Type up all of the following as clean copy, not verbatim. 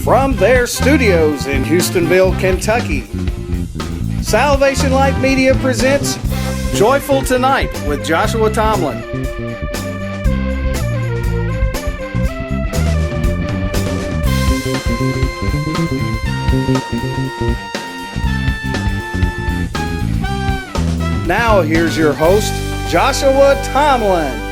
From their studios in Houstonville, Kentucky, Salvation Light Media presents Joyful Tonight with Joshua Tomlin. Now here's your host, Joshua Tomlin.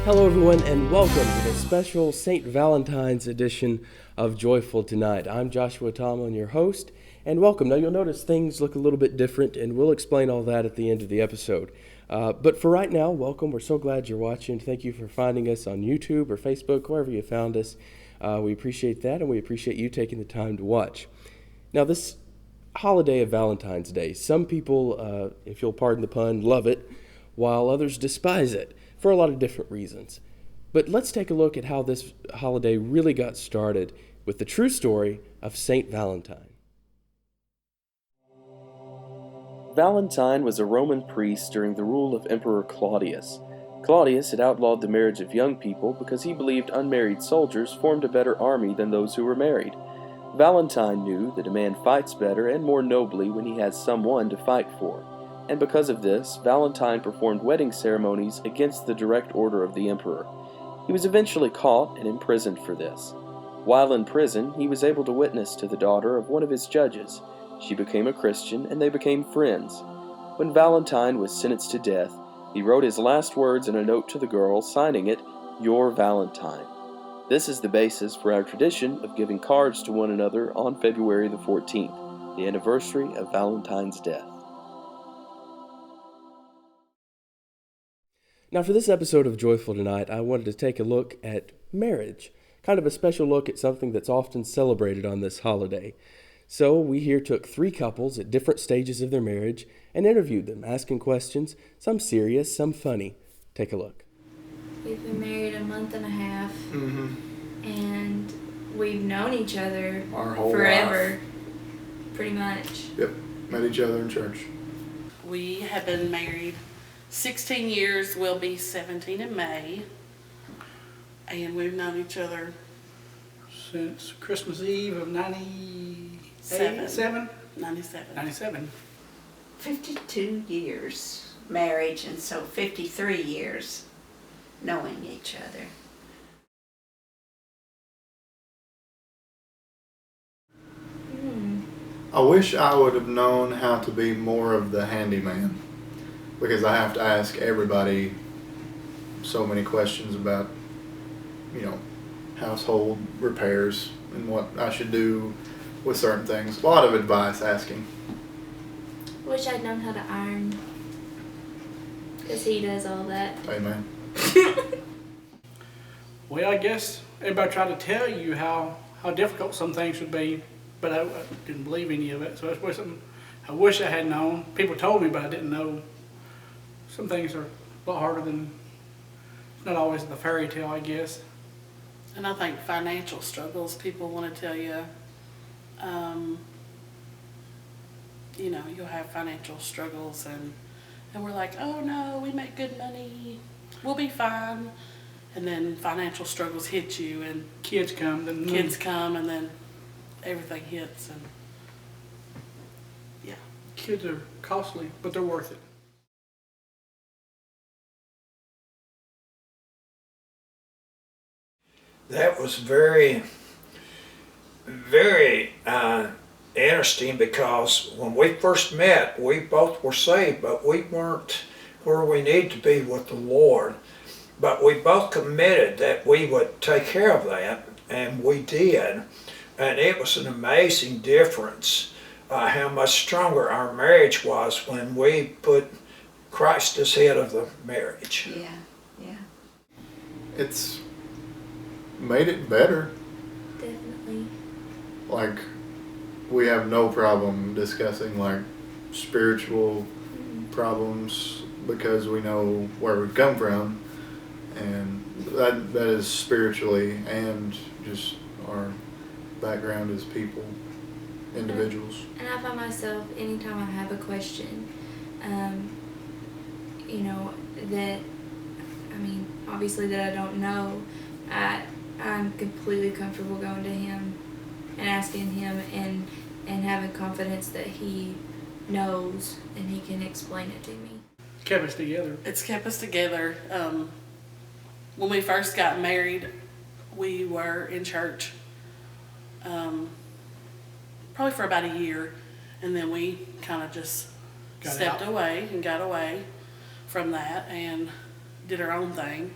Hello everyone and welcome to the special St. Valentine's edition of Joyful Tonight. I'm Joshua Tomlin, your host, and welcome. Now you'll notice things look a little bit different and we'll explain all that at the end of the episode. But for right now, welcome. We're so glad you're watching. Thank you for finding us on YouTube or Facebook, wherever you found us. We appreciate that and we appreciate you taking the time to watch. Now this holiday of Valentine's Day, some people, if you'll pardon the pun, love it, while others despise it for a lot of different reasons. But let's take a look at how this holiday really got started with the true story of Saint Valentine. Valentine was a Roman priest during the rule of Emperor Claudius. Claudius had outlawed the marriage of young people because he believed unmarried soldiers formed a better army than those who were married. Valentine knew that a man fights better and more nobly when he has someone to fight for, and because of this, Valentine performed wedding ceremonies against the direct order of the emperor. He was eventually caught and imprisoned for this. While in prison, he was able to witness to the daughter of one of his judges. She became a Christian, and they became friends. When Valentine was sentenced to death, he wrote his last words in a note to the girl, signing it, "Your Valentine." This is the basis for our tradition of giving cards to one another on February the 14th, the anniversary of Valentine's death. Now for this episode of Joyful Tonight, I wanted to take a look at marriage, kind of a special look at something that's often celebrated on this holiday. So we here took 3 couples at different stages of their marriage and interviewed them, asking questions, some serious, some funny. Take a look. We've been married a month and a half, and we've known each other our whole forever, life. Pretty much. Yep, met each other in church. We have been married 16 years, we'll be 17 in May, and we've known each other since Christmas Eve of 97? 97. 52 years marriage, and so 53 years knowing each other. I wish I would have known how to be more of the handyman, because I have to ask everybody so many questions about, household repairs and what I should do with certain things. A lot of advice asking. Wish I'd known how to iron, because he does all that. Amen. Well, I guess everybody tried to tell you how difficult some things would be, but I didn't believe any of it. So that's something I wish I had known. People told me, but I didn't know. Some things are a lot harder than, it's not always the fairy tale, I guess. and I think financial struggles, people want to tell you, you'll have financial struggles, and we're like, oh no, we make good money, we'll be fine. And then financial struggles hit you, and Kids come, then and then everything hits, and yeah. Kids are costly, but they're worth it. That was very, very interesting, because when we first met, we both were saved, but we weren't where we need to be with the Lord. But we both committed that we would take care of that, and we did. And it was an amazing difference how much stronger our marriage was when we put Christ as head of the marriage. Yeah. It's made it better. Definitely. Like, we have no problem discussing spiritual problems, because we know where we've come from, and that is spiritually and just our background as people, individuals. And I find myself, anytime I have a question, obviously that I don't know, I I'm completely comfortable going to him and asking him and having confidence that he knows and he can explain it to me. Kept us together. It's kept us together. When we first got married, we were in church probably for about a year, and then we kind of just stepped away and got away from that and did our own thing.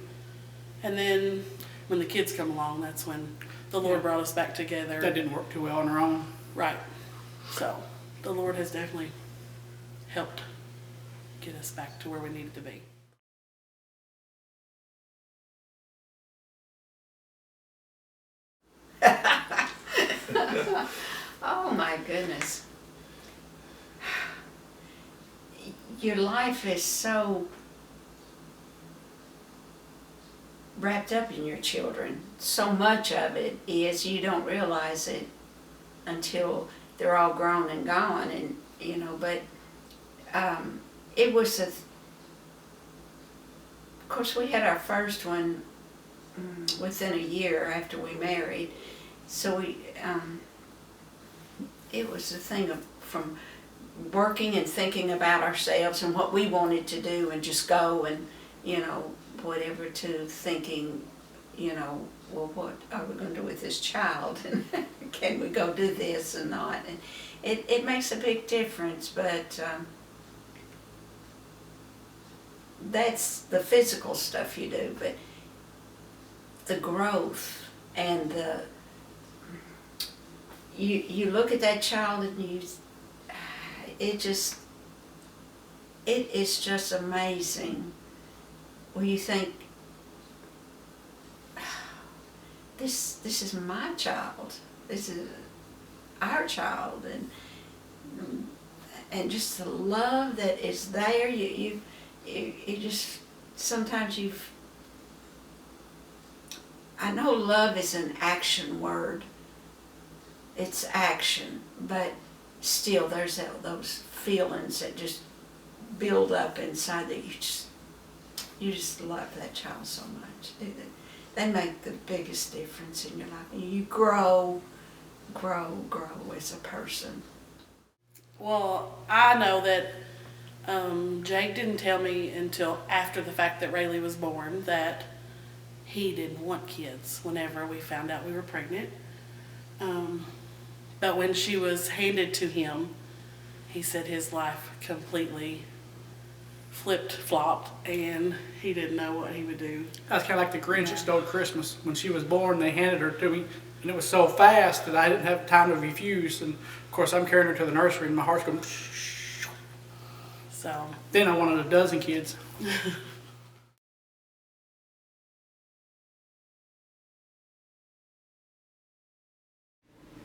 And then when the kids come along, that's when the Lord brought us back together. That didn't work too well on our own. Right. So the Lord has definitely helped get us back to where we needed to be. Oh my goodness. Your life is so wrapped up in your children. So much of it is you don't realize it until they're all grown and gone, and you know, but it was of course we had our first one within a year after we married, so we it was a thing of from working and thinking about ourselves and what we wanted to do and just go and, you know, whatever, to thinking, you know, well, what are we going to do with this child? And can we go do this and not? And it makes a big difference, but that's the physical stuff you do, but the growth and the you look at that child and it is just amazing when you think, this is my child, this is our child, and just the love that is there. You just sometimes I know love is an action word. It's action, but still there's those feelings that just build up inside that you just love that child so much. They make the biggest difference in your life. You grow as a person. Well, I know that Jake didn't tell me until after the fact that Rayleigh was born that he didn't want kids whenever we found out we were pregnant. But when she was handed to him, he said his life completely flipped-flopped and he didn't know what he would do. That's kind of like the Grinch that stole Christmas. When she was born, they handed her to me, and it was so fast that I didn't have time to refuse. And of course, I'm carrying her to the nursery, and my heart's going. So then I wanted a dozen kids.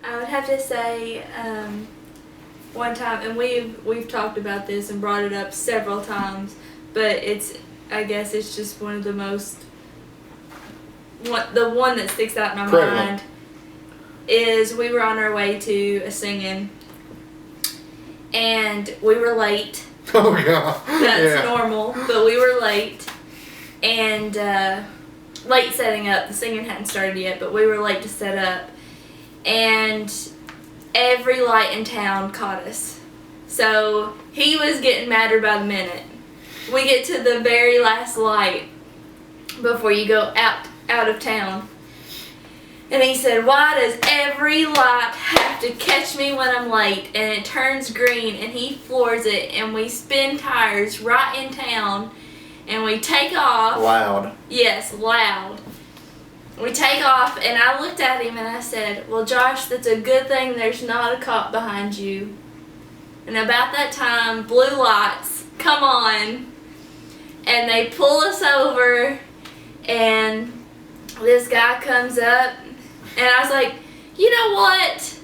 I would have to say one time, and we've talked about this and brought it up several times, but I guess it's just one of the most, the one that sticks out in my mind is we were on our way to a singing and we were late. Oh God. That's normal, but we were late and late setting up. The singing hadn't started yet, but we were late to set up. And every light in town caught us. So he was getting madder by the minute. We get to the very last light before you go out of town. And he said, why does every light have to catch me when I'm late? And it turns green and he floors it and we spin tires right in town and we take off. Loud. Yes, loud. We take off, and I looked at him and I said, well, Josh, that's a good thing there's not a cop behind you. And about that time, blue lights come on, and they pull us over, and this guy comes up, and I was like, you know what?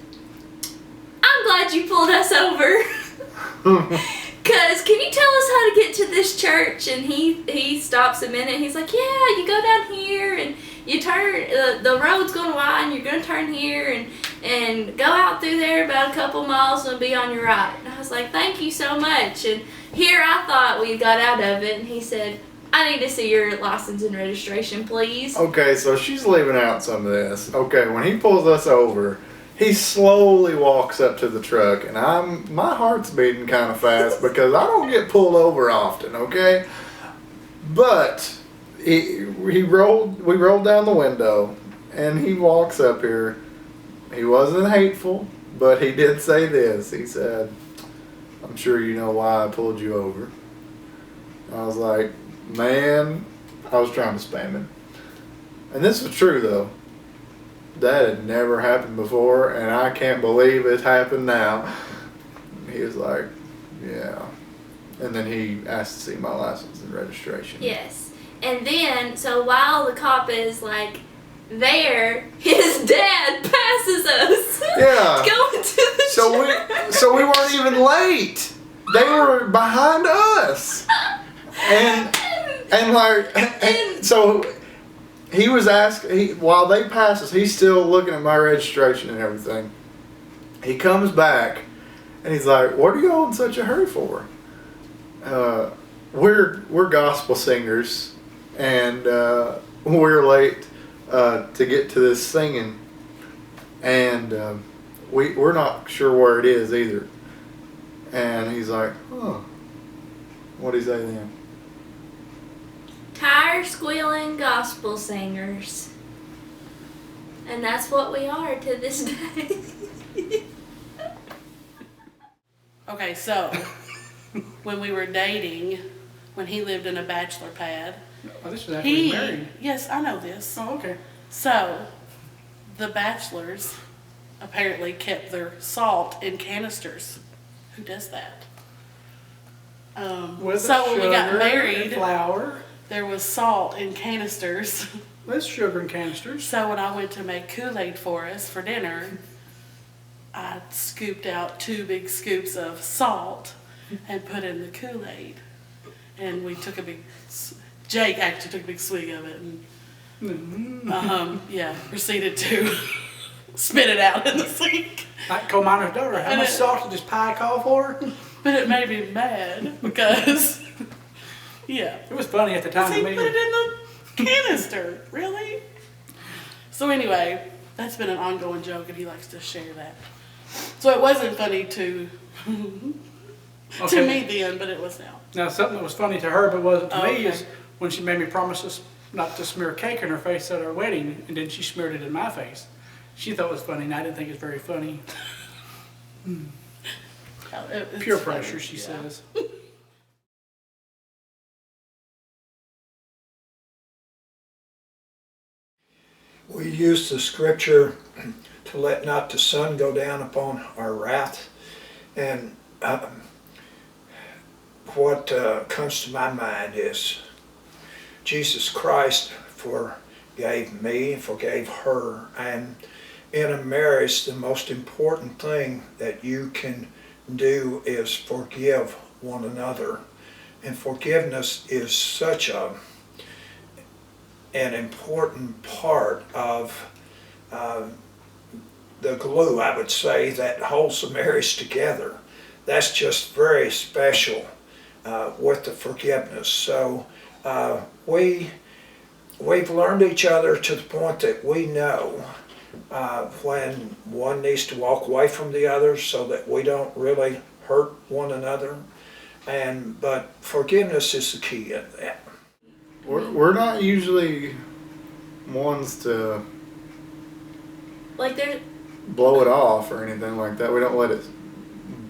I'm glad you pulled us over. Because can you tell us how to get to this church? And he stops a minute. He's like, yeah, you go down here and you turn, the road's going wide and you're going to turn here and go out through there about a couple miles and be on your right. And I was like, thank you so much. And here I thought we got out of it. And he said, I need to see your license and registration, please. Okay, so she's leaving out some of this. Okay, when he pulls us over, he slowly walks up to the truck, and my heart's beating kind of fast because I don't get pulled over often. Okay, but we rolled down the window, and he walks up here. He wasn't hateful, but he did say this. He said, "I'm sure you know why I pulled you over." I was like, man, I was trying to spam him. And this was true, though. That had never happened before, and I can't believe it happened now. He was like, yeah. And then he asked to see my license and registration. Yes. And then, so while the cop is like there, his dad passes us. Yeah. Going to the So we weren't even late. They were behind us. And so he was asking, while they pass us, he's still looking at my registration and everything. He comes back and he's like, "What are y'all in such a hurry for?" We're gospel singers, and we're late to get to this singing, and we're not sure where it is either. And he's like, "Huh." What'd he say then? tire squealing gospel singers. And that's what we are to this day. Okay, so when we were dating, when he lived in a bachelor pad, Oh, this was after he was married. yes, I know this. Oh, okay. So the bachelors apparently kept their salt in canisters. Who does that? With so when we got sugar married, and flour. there was salt in canisters. With sugar and canisters. So when I went to make Kool-Aid for us for dinner, I scooped out 2 big scoops of salt and put in the Kool-Aid. And we took Jake actually took a big swig of it and proceeded to spit it out in the sink. Like coal miner's daughter. How much salt did this pie call for? But it made me mad because, It was funny at the time he to me. put it in the canister. Really? So anyway, that's been an ongoing joke and he likes to share that. So it wasn't funny to me then, but it was now. Now, something that was funny to her but wasn't to me Okay. is when she made me promise us not to smear cake in her face at our wedding, and then she smeared it in my face. She thought it was funny, and I didn't think it was very funny. It's Pure funny, pressure, she says. We use the scripture to let not the sun go down upon our wrath. And what comes to my mind is Jesus Christ forgave me, forgave her. And in a marriage, the most important thing that you can do is forgive one another. And forgiveness is such an important part of the glue, I would say, that holds the marriage together. That's just very special with the forgiveness. So we've learned each other to the point that we know when one needs to walk away from the other so that we don't really hurt one another. But forgiveness is the key in that. We're not usually ones to Like there's, blow it off or anything like that. We don't let it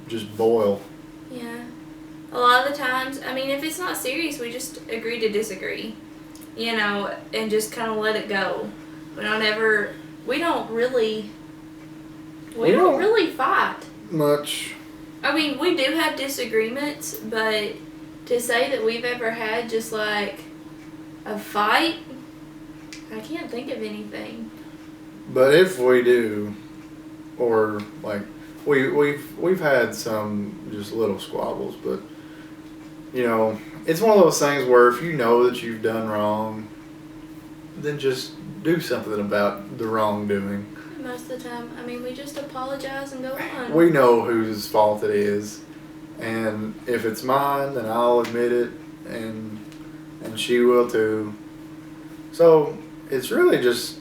just boil. yeah. A lot of the times, I mean, if it's not serious, we just agree to disagree, and just kind of let it go. We don't really fight. Much. I mean, we do have disagreements, but to say that we've ever had just like a fight, I can't think of anything. But if we do, or like we've had some just little squabbles, but it's one of those things where if you know that you've done wrong, then just do something about the wrongdoing. Most of the time, I mean, we just apologize and go on. We know whose fault it is, and if it's mine, then I'll admit it, and and she will too. So it's really just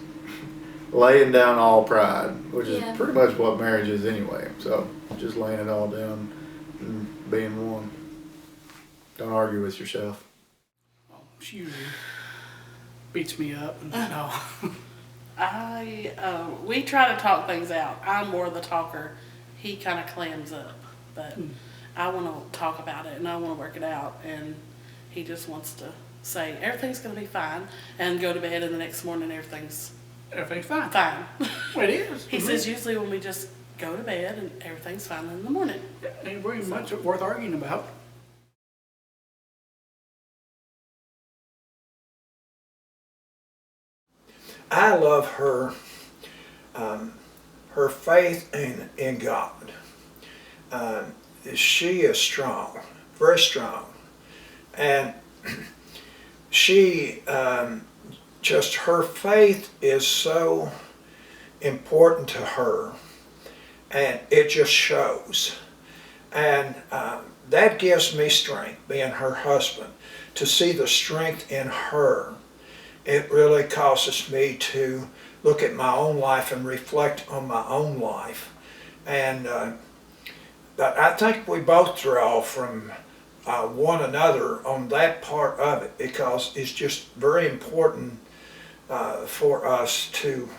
laying down all pride, which is pretty much what marriage is anyway. So just laying it all down and being one. Don't argue with yourself. Well, she usually beats me up. And no. We try to talk things out. I'm more the talker. He kind of clams up, but I want to talk about it and I want to work it out. And he just wants to say everything's going to be fine and go to bed, and the next morning everything's fine. Fine. Well, it is. He says usually when we just go to bed and everything's fine in the morning. Yeah, ain't very much worth arguing about. I love her, her faith in God. She is strong, very strong, and she just her faith is so important to her, and it just shows, and that gives me strength, being her husband, to see the strength in her. It really causes me to look at my own life and reflect on my own life. And but I think we both draw from one another on that part of it, because it's just very important for us to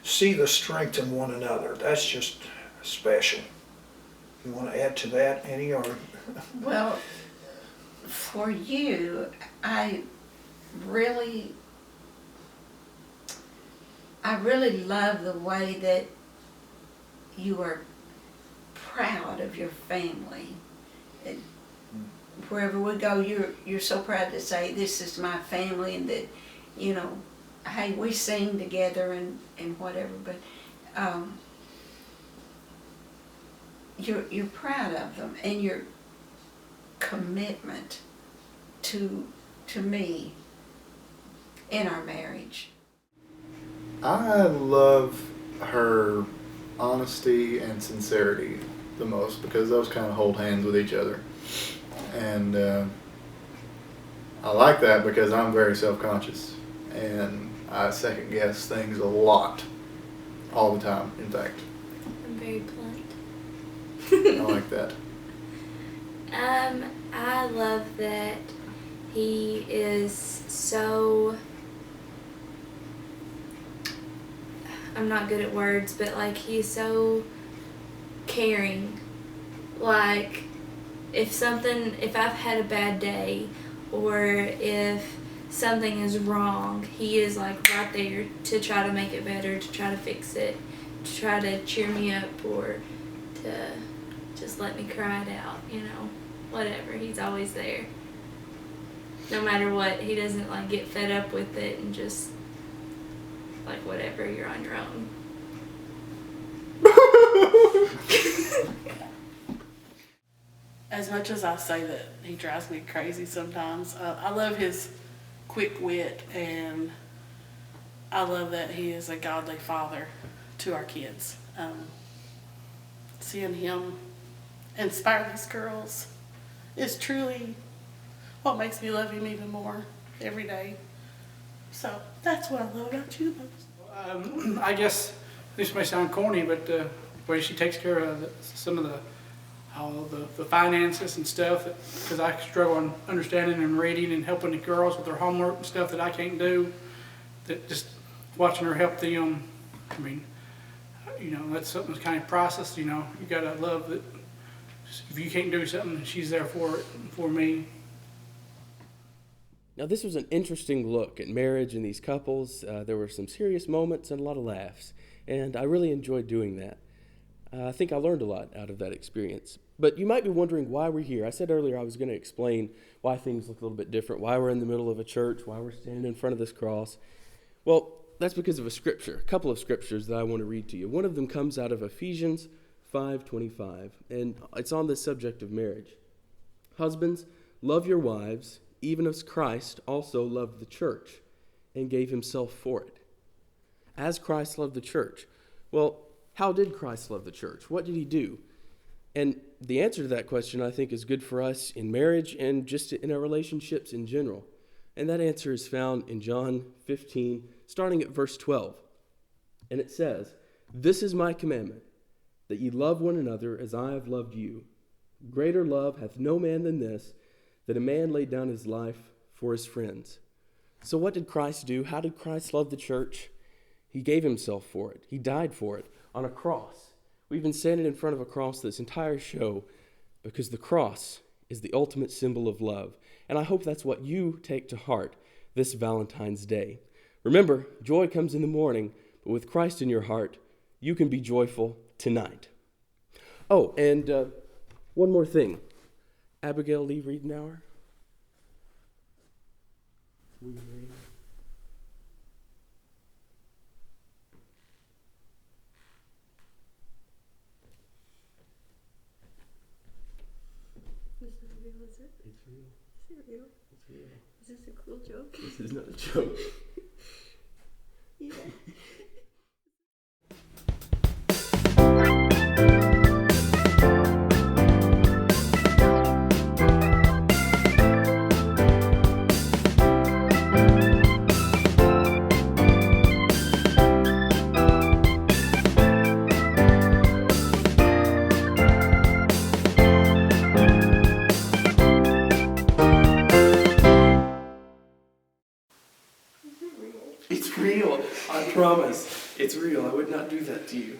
see the strength in one another. That's just special. You want to add to that, Annie? Or Well, for you, I really love the way that you are proud of your family. Wherever we go, you're so proud to say, this is my family, and that, you know, hey, we sing together and whatever, but you're proud of them, and your commitment to me in our marriage. I love her honesty and sincerity the most, because those kind of hold hands with each other. And I like that because I'm very self-conscious and I second guess things a lot, all the time, in fact. I'm very blunt. I like that. I love that he is so, I'm not good at words, but like he's so caring. Like if I've had a bad day, or if something is wrong, he is like right there to try to make it better, to try to fix it, to try to cheer me up, or to just let me cry it out, you know, whatever. He's always there. No matter what, he doesn't like get fed up with it and just like whatever, you're on your own. As much as I say that he drives me crazy sometimes, I love his quick wit, and I love that he is a godly father to our kids. Seeing him inspire these girls is truly what makes me love him even more every day. So that's what I love about you most. I guess this may sound corny, but the way she takes care of some of the finances and stuff, because I struggle on understanding and reading and helping the girls with their homework and stuff that I can't do. That just watching her help them, I mean, you know, that's something that's kind of priceless. You know, you gotta love that. If you can't do something, she's there for it, for me. Now, this was an interesting look at marriage and these couples. There were some serious moments and a lot of laughs, and I really enjoyed doing that. I think I learned a lot out of that experience. But you might be wondering why we're here. I said earlier I was going to explain why things look a little bit different, why we're in the middle of a church, why we're standing in front of this cross. Well, that's because of a couple of scriptures that I want to read to you. One of them comes out of Ephesians 5:25, and it's on the subject of marriage. Husbands, love your wives, even as Christ also loved the church and gave himself for it. As Christ loved the church. Well, how did Christ love the church? What did he do? And the answer to that question, I think, is good for us in marriage and just in our relationships in general. And that answer is found in John 15, starting at verse 12. And it says, "This is my commandment, that ye love one another as I have loved you. Greater love hath no man than this, that a man lay down his life for his friends." So what did Christ do? How did Christ love the church? He gave himself for it. He died for it on a cross. We've been standing in front of a cross this entire show because the cross is the ultimate symbol of love. And I hope that's what you take to heart this Valentine's Day. Remember, joy comes in the morning, but with Christ in your heart, you can be joyful tonight. Oh, and one more thing. Abigail Lee Riedenauer. Will you read? Is it real, is it? It's real. Is it real? It's real. Is this a cool joke? This is not a joke. Yeah. It's real. I promise. It's real. I would not do that to you.